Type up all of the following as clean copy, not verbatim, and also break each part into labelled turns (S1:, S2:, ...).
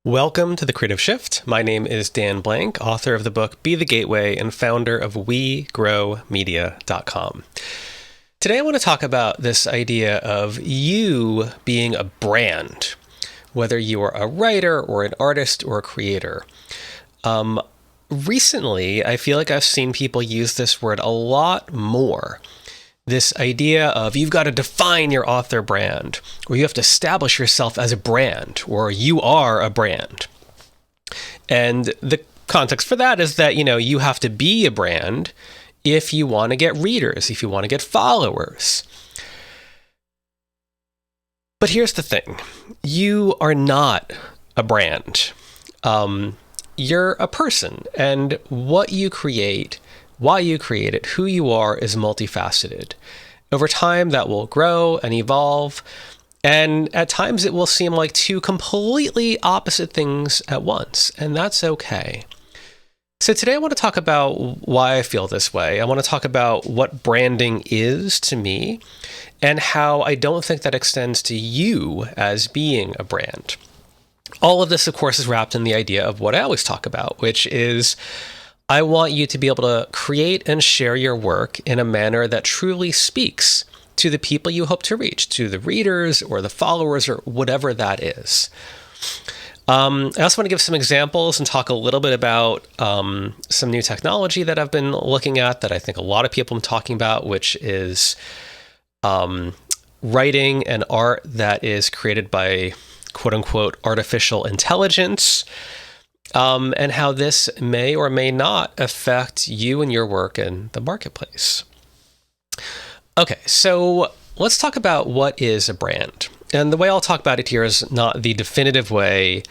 S1: Welcome to The Creative Shift. My name is Dan Blank, author of the book Be the Gateway and founder of WeGrowMedia.com. Today I want to talk about this idea of you being a brand, whether you are a writer or an artist or a creator. Recently, I feel like I've seen people use this word a lot more. This idea of you've got to define your author brand, or you have to establish yourself as a brand, or you are a brand. And the context for that is that, you have to be a brand if you want to get readers, if you want to get followers. But here's the thing. You are not a brand. You're a person, and what you create, why you create it, who you are is multifaceted. Over time, that will grow and evolve, and at times it will seem like two completely opposite things at once, and that's okay. So today I want to talk about why I feel this way. I want to talk about what branding is to me, and how I don't think that extends to you as being a brand. All of this, of course, is wrapped in the idea of what I always talk about, which is I want you to be able to create and share your work in a manner that truly speaks to the people you hope to reach, to the readers or the followers or whatever that is. I also want to give some examples and talk a little bit about some new technology that I've been looking at that I think a lot of people have been talking about, which is writing and art that is created by quote-unquote artificial intelligence. And how this may or may not affect you and your work in the marketplace. Okay, so let's talk about what is a brand. And the way I'll talk about it here is not the definitive way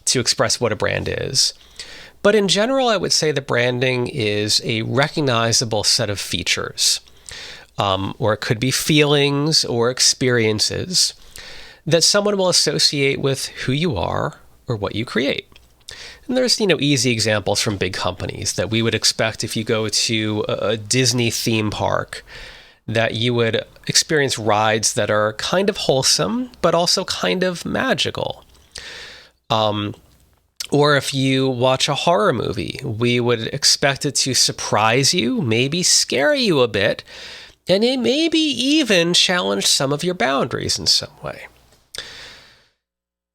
S1: to express what a brand is. But in general, I would say that branding is a recognizable set of features, or it could be feelings or experiences that someone will associate with who you are or what you create. And there's, easy examples from big companies that we would expect if you go to a Disney theme park, that you would experience rides that are kind of wholesome, but also kind of magical. Or if you watch a horror movie, we would expect it to surprise you, maybe scare you a bit, and it maybe even challenge some of your boundaries in some way.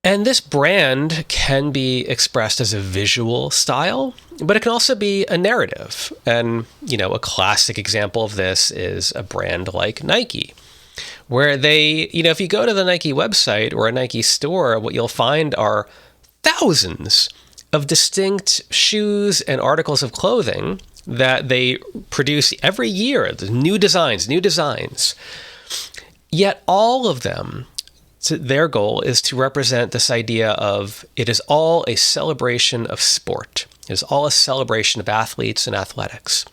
S1: And this brand can be expressed as a visual style, but it can also be a narrative. And, a classic example of this is a brand like Nike, where they, if you go to the Nike website or a Nike store, what you'll find are thousands of distinct shoes and articles of clothing that they produce every year, new designs. Yet all of them, so their goal is to represent this idea of it is all a celebration of sport. It is all a celebration of athletes and athletics.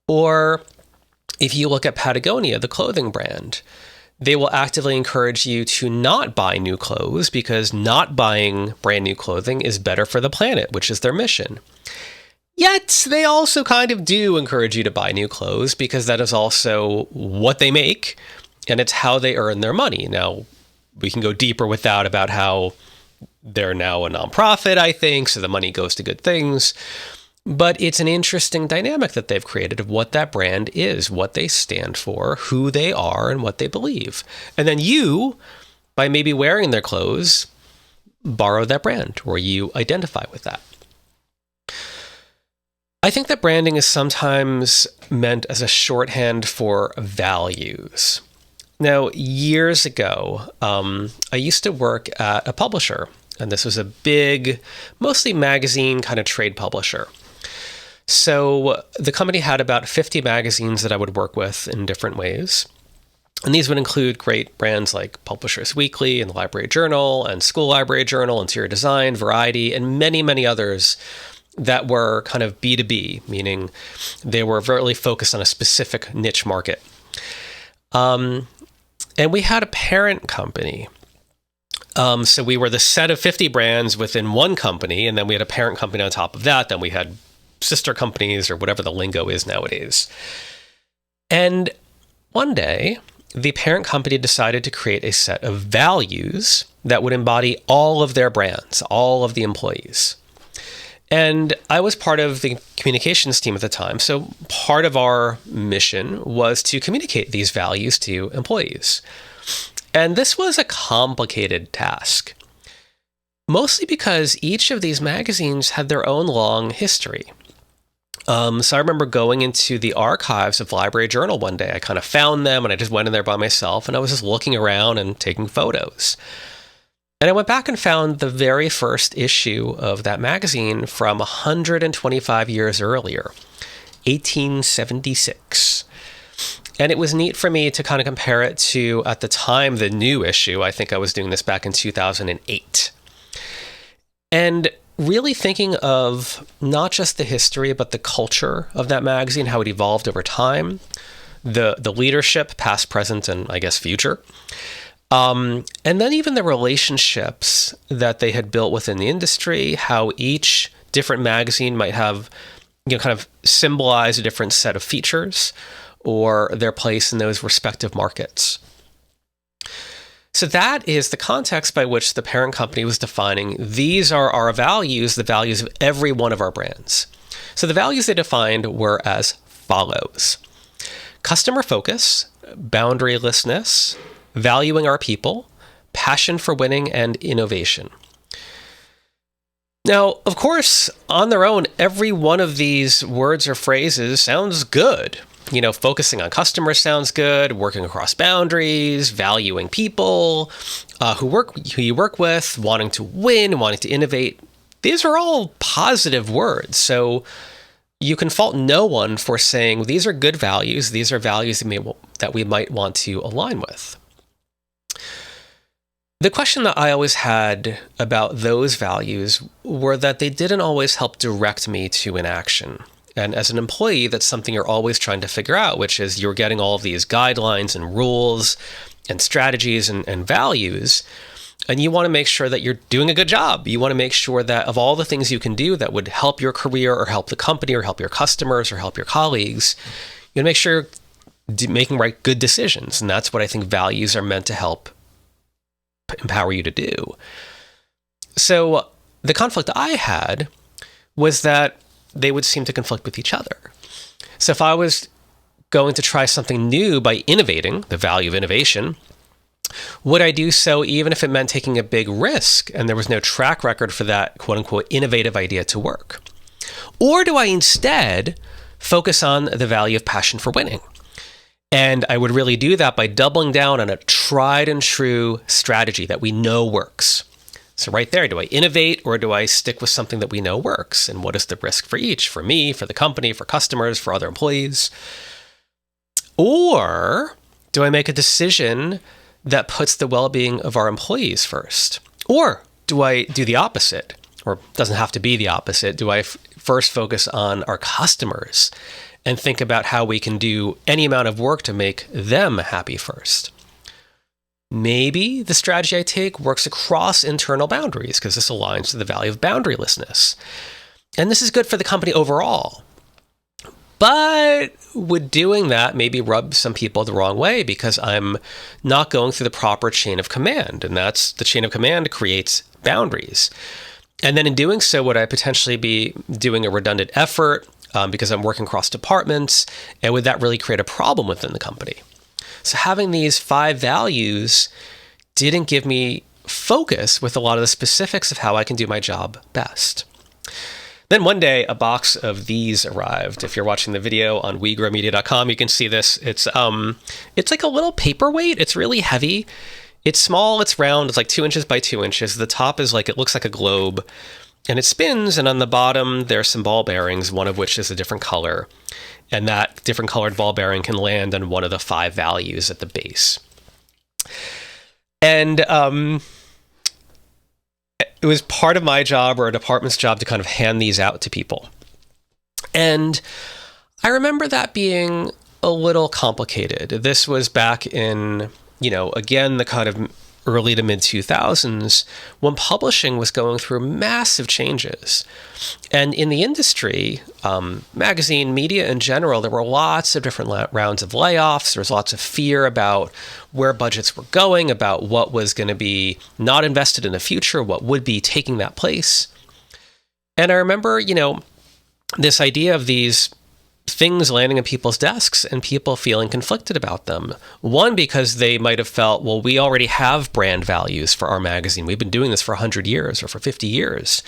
S1: Or if you look at Patagonia, the clothing brand, they will actively encourage you to not buy new clothes because not buying brand new clothing is better for the planet, which is their mission. Yet they also kind of do encourage you to buy new clothes because that is also what they make and it's how they earn their money. Now, we can go deeper with that about how they're now a nonprofit, I think, so the money goes to good things. But it's an interesting dynamic that they've created of what that brand is, what they stand for, who they are, and what they believe. And then you, by maybe wearing their clothes, borrow that brand, or you identify with that. I think that branding is sometimes meant as a shorthand for values. Now, years ago, I used to work at a publisher, and this was a big, mostly magazine kind of trade publisher. So the company had about 50 magazines that I would work with in different ways. And these would include great brands like Publishers Weekly and the Library Journal and School Library Journal, Interior Design, Variety, and many, many others that were kind of B2B, meaning they were really focused on a specific niche market. And we had a parent company. So we were the set of 50 brands within one company, and then we had a parent company on top of that. Then we had sister companies or whatever the lingo is nowadays. And one day, the parent company decided to create a set of values that would embody all of their brands, all of the employees. And I was part of the communications team at the time. So part of our mission was to communicate these values to employees. And this was a complicated task, mostly because each of these magazines had their own long history. So I remember going into the archives of Library Journal one day. I kind of found them and I just went in there by myself and I was just looking around and taking photos. And I went back and found the very first issue of that magazine from 125 years earlier, 1876. And it was neat for me to kind of compare it to, at the time, the new issue. I think I was doing this back in 2008. And really thinking of not just the history, but the culture of that magazine, how it evolved over time, the leadership, past, present, and I guess future. And then even the relationships that they had built within the industry, how each different magazine might have, kind of symbolize a different set of features or their place in those respective markets. So that is the context by which the parent company was defining, these are our values, the values of every one of our brands. So the values they defined were as follows: customer focus, boundarylessness, valuing our people, passion for winning, and innovation. Now, of course, on their own, every one of these words or phrases sounds good. Focusing on customers sounds good, working across boundaries, valuing people who you work with, wanting to win, wanting to innovate. These are all positive words. So you can fault no one for saying these are good values. These are values that we might want to align with. The question that I always had about those values were that they didn't always help direct me to an action. And as an employee, that's something you're always trying to figure out, which is you're getting all of these guidelines and rules and strategies and values, and you want to make sure that you're doing a good job. You want to make sure that of all the things you can do that would help your career or help the company or help your customers or help your colleagues, you want to make sure you're making good decisions. And that's what I think values are meant to help empower you to do. So the conflict I had was that they would seem to conflict with each other. So if I was going to try something new by innovating, the value of innovation, would I do so even if it meant taking a big risk and there was no track record for that quote unquote innovative idea to work? Or do I instead focus on the value of passion for winning? And I would really do that by doubling down on a tried and true strategy that we know works. So right there, do I innovate or do I stick with something that we know works? And what is the risk for each? For me, for the company, for customers, for other employees? Or do I make a decision that puts the well-being of our employees first? Or do I do the opposite? Or doesn't have to be the opposite. Do I first focus on our customers and think about how we can do any amount of work to make them happy first? Maybe the strategy I take works across internal boundaries because this aligns to the value of boundarylessness. And this is good for the company overall. But would doing that maybe rub some people the wrong way because I'm not going through the proper chain of command. And that's the chain of command creates boundaries. And then in doing so, would I potentially be doing a redundant effort because I'm working across departments? And would that really create a problem within the company? So having these 5 values didn't give me focus with a lot of the specifics of how I can do my job best. Then one day, a box of these arrived. If you're watching the video on wegrowmedia.com, you can see this. It's like a little paperweight. It's really heavy. It's small. It's round. It's like 2 inches by 2 inches. The top is it looks like a globe, and it spins. And on the bottom, there's some ball bearings, one of which is a different color. And that different colored ball bearing can land on one of the 5 values at the base. And it was part of my job or a department's job to kind of hand these out to people. And I remember that being a little complicated. This was back in, again, the kind of early to mid 2000s, when publishing was going through massive changes. And in the industry, magazine media in general, there were lots of different rounds of layoffs. There was lots of fear about where budgets were going, about what was going to be not invested in the future, what would be taking that place. And I remember, this idea of these things landing on people's desks and people feeling conflicted about them. One, because they might have felt, well, we already have brand values for our magazine. We've been doing this for 100 years or for 50 years.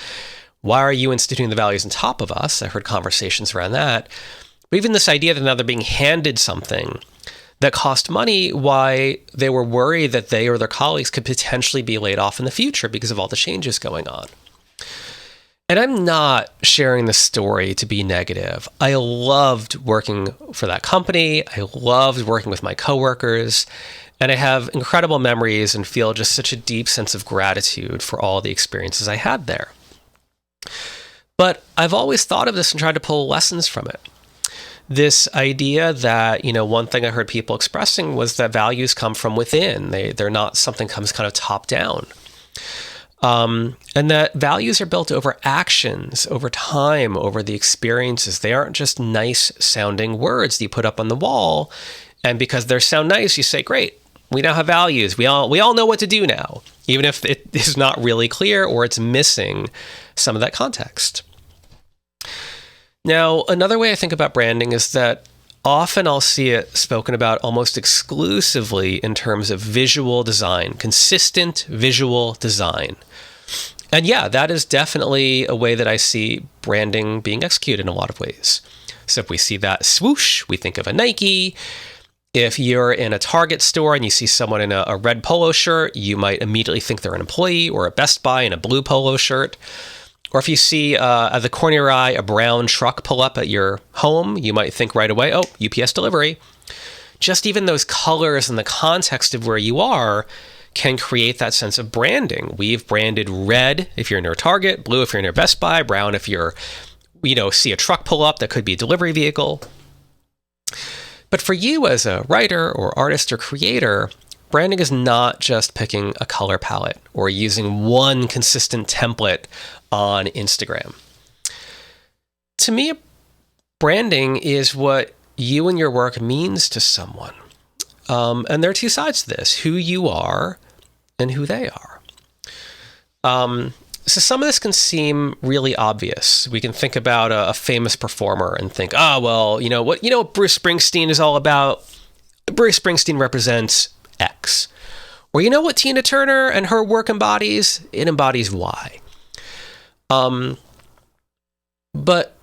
S1: Why are you instituting the values on top of us? I heard conversations around that. But even this idea that now they're being handed something that cost money, why they were worried that they or their colleagues could potentially be laid off in the future because of all the changes going on. And I'm not sharing this story to be negative. I loved working for that company. I loved working with my coworkers. And I have incredible memories and feel just such a deep sense of gratitude for all the experiences I had there. But I've always thought of this and tried to pull lessons from it. This idea that, one thing I heard people expressing was that values come from within. They're not something that comes kind of top down. And that values are built over actions, over time, over the experiences. They aren't just nice sounding words that you put up on the wall. And because they sound nice, you say, great, we now have values. We all know what to do now, even if it is not really clear or it's missing some of that context. Now, another way I think about branding is that often I'll see it spoken about almost exclusively in terms of visual design, consistent visual design. And yeah, that is definitely a way that I see branding being executed in a lot of ways. So if we see that swoosh, we think of a Nike. If you're in a Target store and you see someone in a red polo shirt, you might immediately think they're an employee, or a Best Buy in a blue polo shirt. Or if you see at the corner of your eye a brown truck pull up at your home, you might think right away, oh, UPS delivery. Just even those colors and the context of where you are can create that sense of branding. We've branded red if you're near Target, blue if you're near Best Buy, brown if you're, see a truck pull up that could be a delivery vehicle. But for you as a writer or artist or creator, branding is not just picking a color palette or using one consistent template on Instagram. To me, branding is what you and your work means to someone. And there are two sides to this, who you are and who they are. So some of this can seem really obvious. We can think about a famous performer and think, what Bruce Springsteen is all about? Bruce Springsteen represents X. Or you know what Tina Turner and her work embodies? It embodies Y. But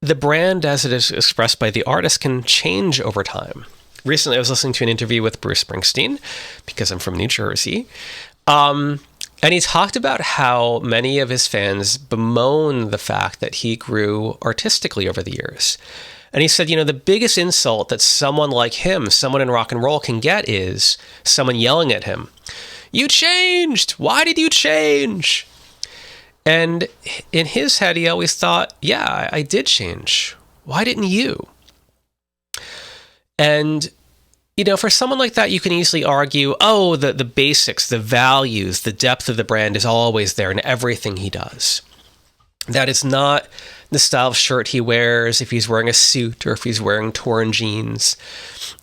S1: the brand as it is expressed by the artist can change over time. Recently, I was listening to an interview with Bruce Springsteen, because I'm from New Jersey. And he talked about how many of his fans bemoan the fact that he grew artistically over the years. And he said, the biggest insult that someone like him, someone in rock and roll, can get is someone yelling at him, "You changed! Why did you change?" And in his head, he always thought, yeah, I did change. Why didn't you? And, for someone like that, you can easily argue, oh, the basics, the values, the depth of the brand is always there in everything he does. That it's not the style of shirt he wears, if he's wearing a suit or if he's wearing torn jeans.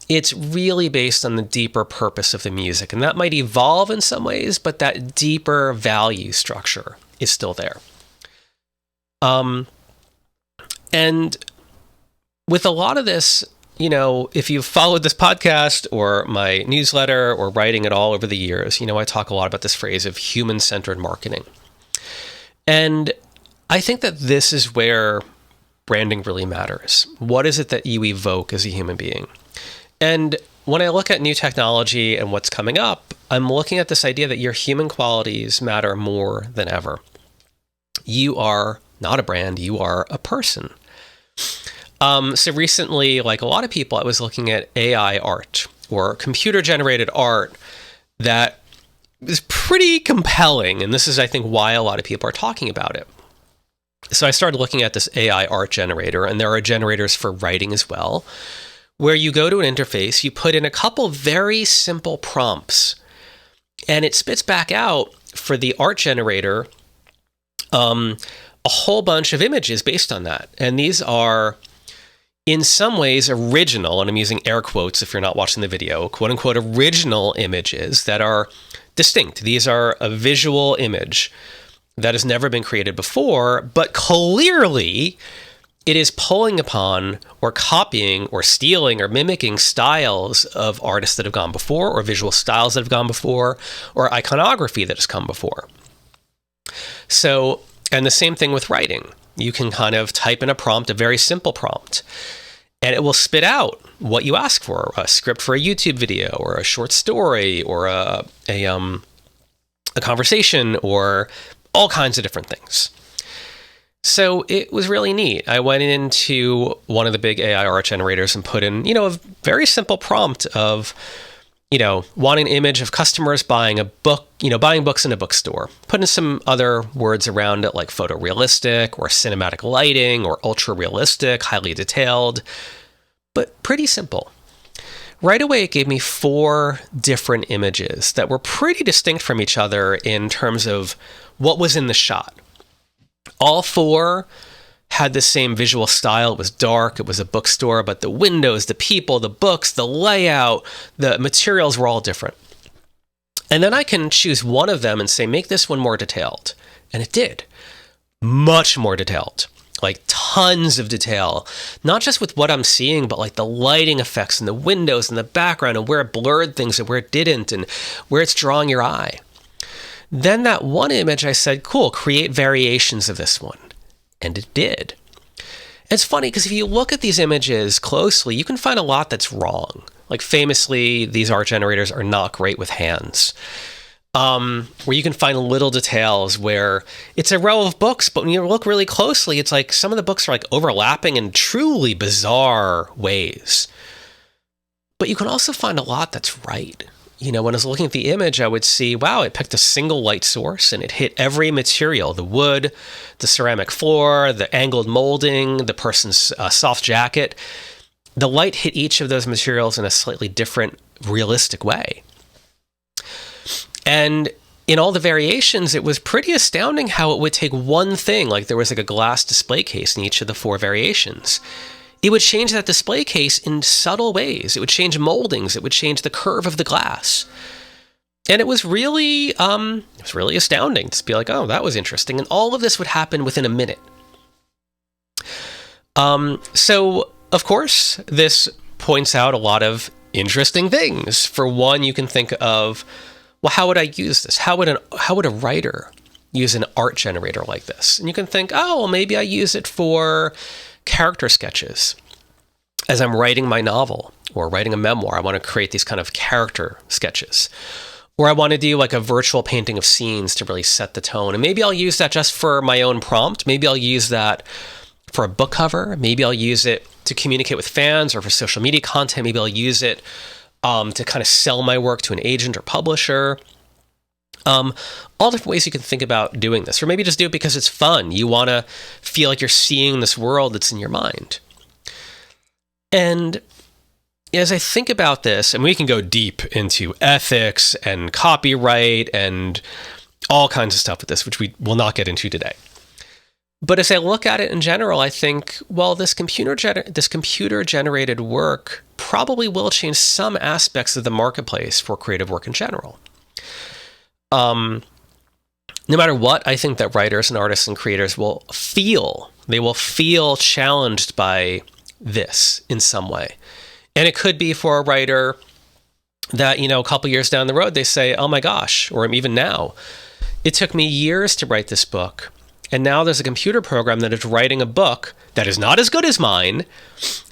S1: It's really based on the deeper purpose of the music. And that might evolve in some ways, but that deeper value structure is still there. And with a lot of this, if you've followed this podcast or my newsletter or writing at all over the years, I talk a lot about this phrase of human-centered marketing. And I think that this is where branding really matters. What is it that you evoke as a human being? And when I look at new technology and what's coming up, I'm looking at this idea that your human qualities matter more than ever. You are not a brand, you are a person. So recently, like a lot of people, I was looking at AI art or computer-generated art that is pretty compelling. And this is, I think, why a lot of people are talking about it. So I started looking at this AI art generator, and there are generators for writing as well, where you go to an interface, you put in a couple very simple prompts, And it spits back out for the art generator a whole bunch of images based on that. And these are, in some ways, original, and I'm using air quotes if you're not watching the video, quote unquote, original images that are distinct. These are a visual image that has never been created before, but clearly it is pulling upon or copying or stealing or mimicking styles of artists that have gone before, or visual styles that have gone before, or iconography that has come before. So, and the same thing with writing. You can kind of type in a prompt, a very simple prompt, and it will spit out what you ask for, a script for a YouTube video, or a short story, or a conversation, or all kinds of different things. So it was really neat. I went into one of the big AI art generators and put in, a very simple prompt of, wanting an image of customers buying a book, buying books in a bookstore. Put in some other words around it like photorealistic or cinematic lighting or ultra realistic, highly detailed, but pretty simple. Right away, it gave me 4 different images that were pretty distinct from each other in terms of what was in the shot. All 4 had the same visual style. It was dark. It was a bookstore, but the windows, the people, the books, the layout, the materials were all different. And then I can choose one of them and say, make this one more detailed. And it did. Much more detailed. Like tons of detail. Not just with what I'm seeing, but like the lighting effects and the windows and the background and where it blurred things and where it didn't and where it's drawing your eye. Then that one image, I said, cool, create variations of this one. And it did. It's funny because if you look at these images closely, you can find a lot that's wrong. Like famously, these art generators are not great with hands. Where you can find little details where it's a row of books, but when you look really closely, it's like some of the books are like overlapping in truly bizarre ways. But you can also find a lot that's right. When I was looking at the image, I would see, wow, it picked a single light source and it hit every material, the wood, the ceramic floor, the angled molding, the person's soft jacket. The light hit each of those materials in a slightly different, realistic way. And in all the variations, it was pretty astounding how it would take one thing, like there was like a glass display case in each of the 4 variations. It would change that display case in subtle ways. It would change moldings. It would change the curve of the glass. And it was really astounding to be like, oh, that was interesting. And all of this would happen within a minute. So, of course, this points out a lot of interesting things. For one, you can think of, well, how would I use this? How would a writer use an art generator like this? And you can think, oh, well, maybe I use it for character sketches. As I'm writing my novel or writing a memoir, I want to create these kind of character sketches. Or I want to do like a virtual painting of scenes to really set the tone. And maybe I'll use that just for my own prompt. Maybe I'll use that for a book cover. Maybe I'll use it to communicate with fans or for social media content. Maybe I'll use it to kind of sell my work to an agent or publisher. All different ways you can think about doing this, or maybe just do it because it's fun. You want to feel like you're seeing this world that's in your mind. And as I think about this, and we can go deep into ethics and copyright and all kinds of stuff with this, which we will not get into today. But as I look at it in general, I think, well, this computer-generated work probably will change some aspects of the marketplace for creative work in general. No matter what, I think that writers and artists and creators will feel challenged by this in some way. And it could be for a writer that, a couple years down the road, they say, oh my gosh, or even now, it took me years to write this book. And now there's a computer program that is writing a book that is not as good as mine,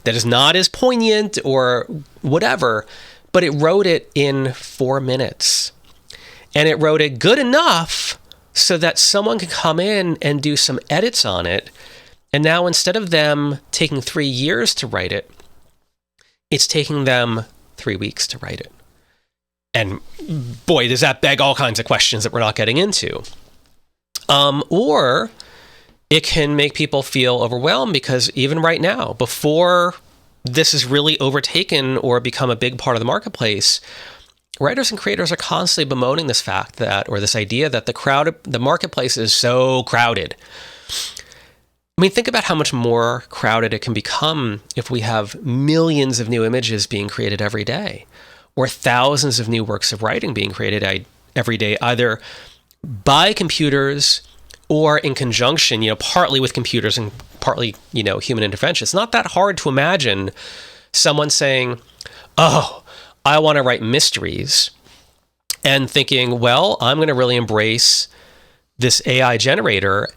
S1: that is not as poignant or whatever, but it wrote it in 4 minutes. And it wrote it good enough so that someone could come in and do some edits on it. And now instead of them taking 3 years to write it, it's taking them 3 weeks to write it. And boy, does that beg all kinds of questions that we're not getting into. Or it can make people feel overwhelmed because even right now, before this is really overtaken or become a big part of the marketplace, writers and creators are constantly bemoaning this fact that, or this idea that the marketplace is so crowded. I mean, think about how much more crowded it can become if we have millions of new images being created every day, or thousands of new works of writing being created every day, either by computers or in conjunction, partly with computers and partly, human intervention. It's not that hard to imagine someone saying, oh, I want to write mysteries, and thinking, well, I'm going to really embrace this AI generator.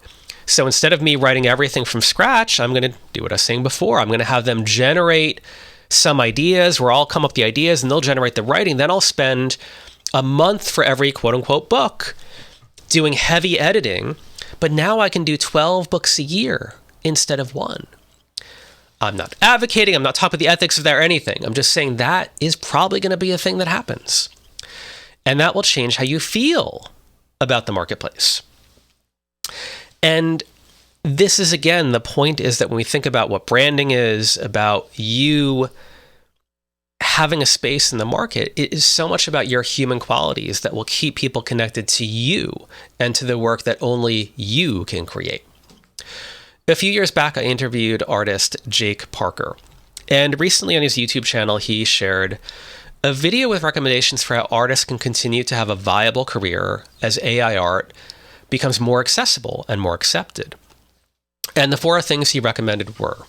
S1: So instead of me writing everything from scratch, I'm going to do what I was saying before. I'm going to have them generate some ideas where I'll come up with the ideas and they'll generate the writing. Then I'll spend a month for every quote unquote book doing heavy editing. But now I can do 12 books a year instead of one. I'm not advocating, I'm not talking about the ethics of that or anything. I'm just saying that is probably going to be a thing that happens. And that will change how you feel about the marketplace. And this is, again, the point is that when we think about what branding is, about you having a space in the market, it is so much about your human qualities that will keep people connected to you and to the work that only you can create. A few years back, I interviewed artist Jake Parker. And recently on his YouTube channel, he shared a video with recommendations for how artists can continue to have a viable career as AI art becomes more accessible and more accepted. And the 4 things he recommended were: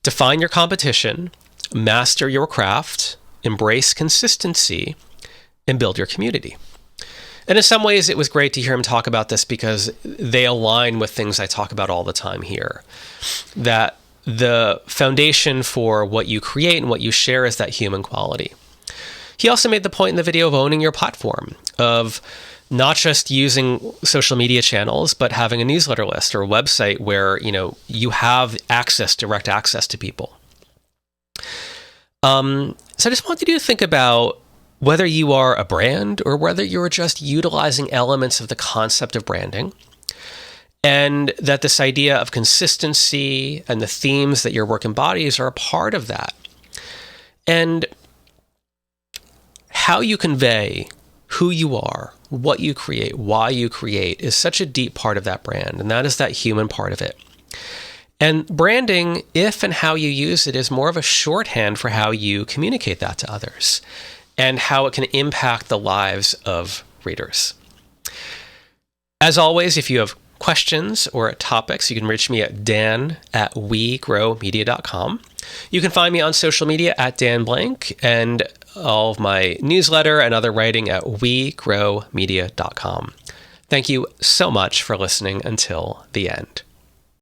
S1: define your competition, master your craft, embrace consistency, and build your community. And in some ways, it was great to hear him talk about this because they align with things I talk about all the time here. That the foundation for what you create and what you share is that human quality. He also made the point in the video of owning your platform, of not just using social media channels, but having a newsletter list or a website where, you have direct access to people. So I just wanted you to think about whether you are a brand or whether you're just utilizing elements of the concept of branding, and that this idea of consistency and the themes that your work embodies are a part of that. And how you convey who you are, what you create, why you create is such a deep part of that brand, and that is that human part of it. And branding, if and how you use it, is more of a shorthand for how you communicate that to others and how it can impact the lives of readers. As always, if you have questions or topics, you can reach me at dan@wegrowmedia.com. You can find me on social media at Dan Blank, and all of my newsletter and other writing at wegrowmedia.com. Thank you so much for listening until the end.